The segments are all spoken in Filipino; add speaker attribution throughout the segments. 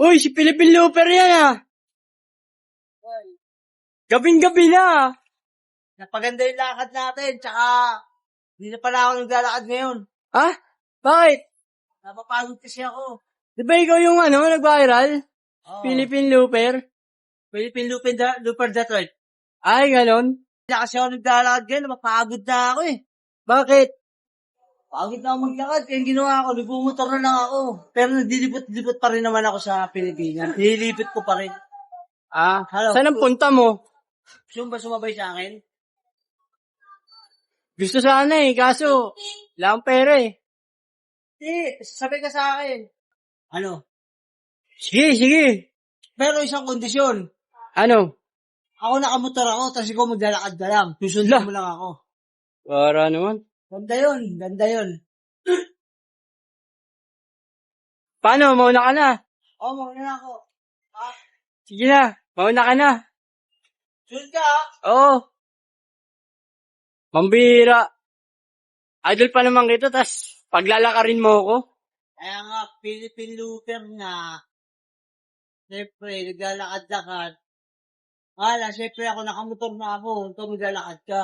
Speaker 1: Uy, si Philippine Looper yan ah. Gabing-gabi na ah.
Speaker 2: Napaganda yung lakad natin, tsaka hindi na pala ako naglalakad ngayon.
Speaker 1: Ha? Bakit?
Speaker 2: Napapagod kasi ako.
Speaker 1: Di ba ikaw yung nag-viral?
Speaker 2: Oo.
Speaker 1: Philippine Looper?
Speaker 2: Philippine Looper Detroit.
Speaker 1: Ay, ganon.
Speaker 2: Hindi na kasi ako naglalakad ngayon, napapagod na ako eh.
Speaker 1: Bakit?
Speaker 2: Pagod na ako maglakad, kaya yung ginawa ko, nagbumotor na lang ako. Pero nagdilibot-libot pa rin naman ako sa Pilipinas. Nililibot ko pa rin. Hello.
Speaker 1: Saan ang punta mo?
Speaker 2: Gusto mo ba sumabay sa akin?
Speaker 1: Gusto sana eh, kaso wala akong pera eh.
Speaker 2: Hindi, sabay ka sa akin. Ano?
Speaker 1: Sige, sige.
Speaker 2: Pero isang kondisyon.
Speaker 1: Ano?
Speaker 2: Ako nakamotor ako, tapos ikaw maglalakad ka lang. Susundan mo lang ako.
Speaker 1: Para naman.
Speaker 2: Ganda yun, ganda yun.
Speaker 1: Paano? Mauna ka na.
Speaker 2: Oo, mauna na ako.
Speaker 1: Sige na, mauna ka na.
Speaker 2: Sunod ka ha?
Speaker 1: Oo. Mambira. Idol pa naman kita, tas paglalakarin mo ako.
Speaker 2: Kaya nga, Philippine Looper nga. Siyempre, naglalakad-lakad. Siyempre ako nakamotor na ako. Ito maglalakad ka.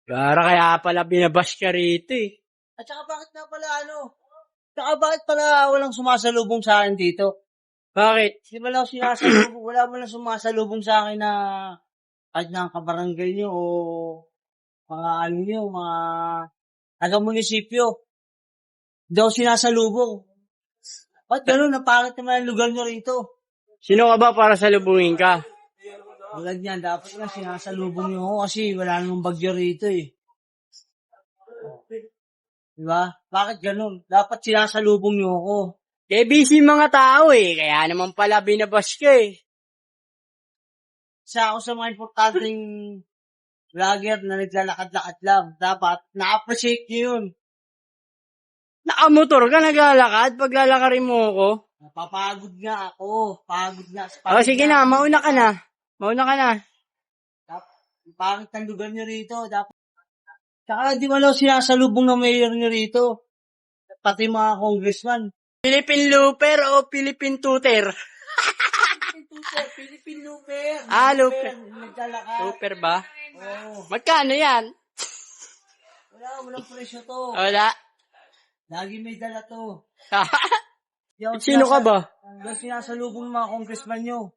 Speaker 1: Gara kaya pala binabash ka rito eh.
Speaker 2: At saka bakit bakit pala walang sumasalubong sa akin dito?
Speaker 1: Bakit?
Speaker 2: Hindi ba lang sinasalubong, wala mo lang sumasalubong sa akin na kahit na ang kabarangay nyo o mga mga taga-munisipyo. Hindi ako sinasalubong. Ba't gano'n? Napakit naman ang lugar nyo rito.
Speaker 1: Sino ka ba para salubungin ka?
Speaker 2: Tulad niyan, dapat nga sinasalubong nyo ako kasi wala namang bagyo rito eh. Diba? Bakit gano'n? Dapat sinasalubong nyo ako.
Speaker 1: Kaya busy mga tao eh, kaya naman pala binabash ka eh.
Speaker 2: Isa ako sa mga importanteng vlogger na naglalakad-lakad lang. Dapat, na-appreciate nyo yun.
Speaker 1: Nakamotor ka, naglalakad, paglalakarin mo ako.
Speaker 2: Napapagod nga ako. Pagod nga.
Speaker 1: Sige na, mauna ka na. Mauna ka na.
Speaker 2: Pangit ang lugar nyo rito. Dapat. Tsaka di mo lang sinasalubong ng mayor nyo rito. Pati mga congressman.
Speaker 1: Philippine Looper o Philippine Tutor?
Speaker 2: Philippine Looper.
Speaker 1: Looper.
Speaker 2: Naglalakad.
Speaker 1: Looper ba?
Speaker 2: Oo.
Speaker 1: Magkano yan?
Speaker 2: Walang presyo to.
Speaker 1: Wala.
Speaker 2: Lagi may dala to.
Speaker 1: Sino ka ba?
Speaker 2: Doon sinasalubong ng mga congressman nyo.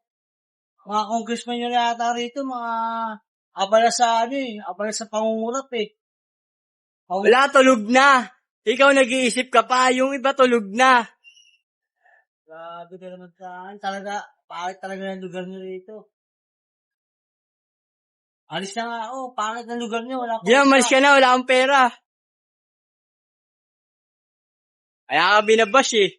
Speaker 2: Mga congressman nyo na yata rito, mga abala sa abala sa pangungurap eh.
Speaker 1: Wala, tulog na. Ikaw nag-iisip ka pa, yung iba tulog na.
Speaker 2: Grabe ka naman saan. Talaga, pangit talaga ng lugar nyo rito. Alis na nga ako, pangit ng lugar nyo. Wala
Speaker 1: Diyan, malis ka na, wala akong pera. Kaya ka binabash eh.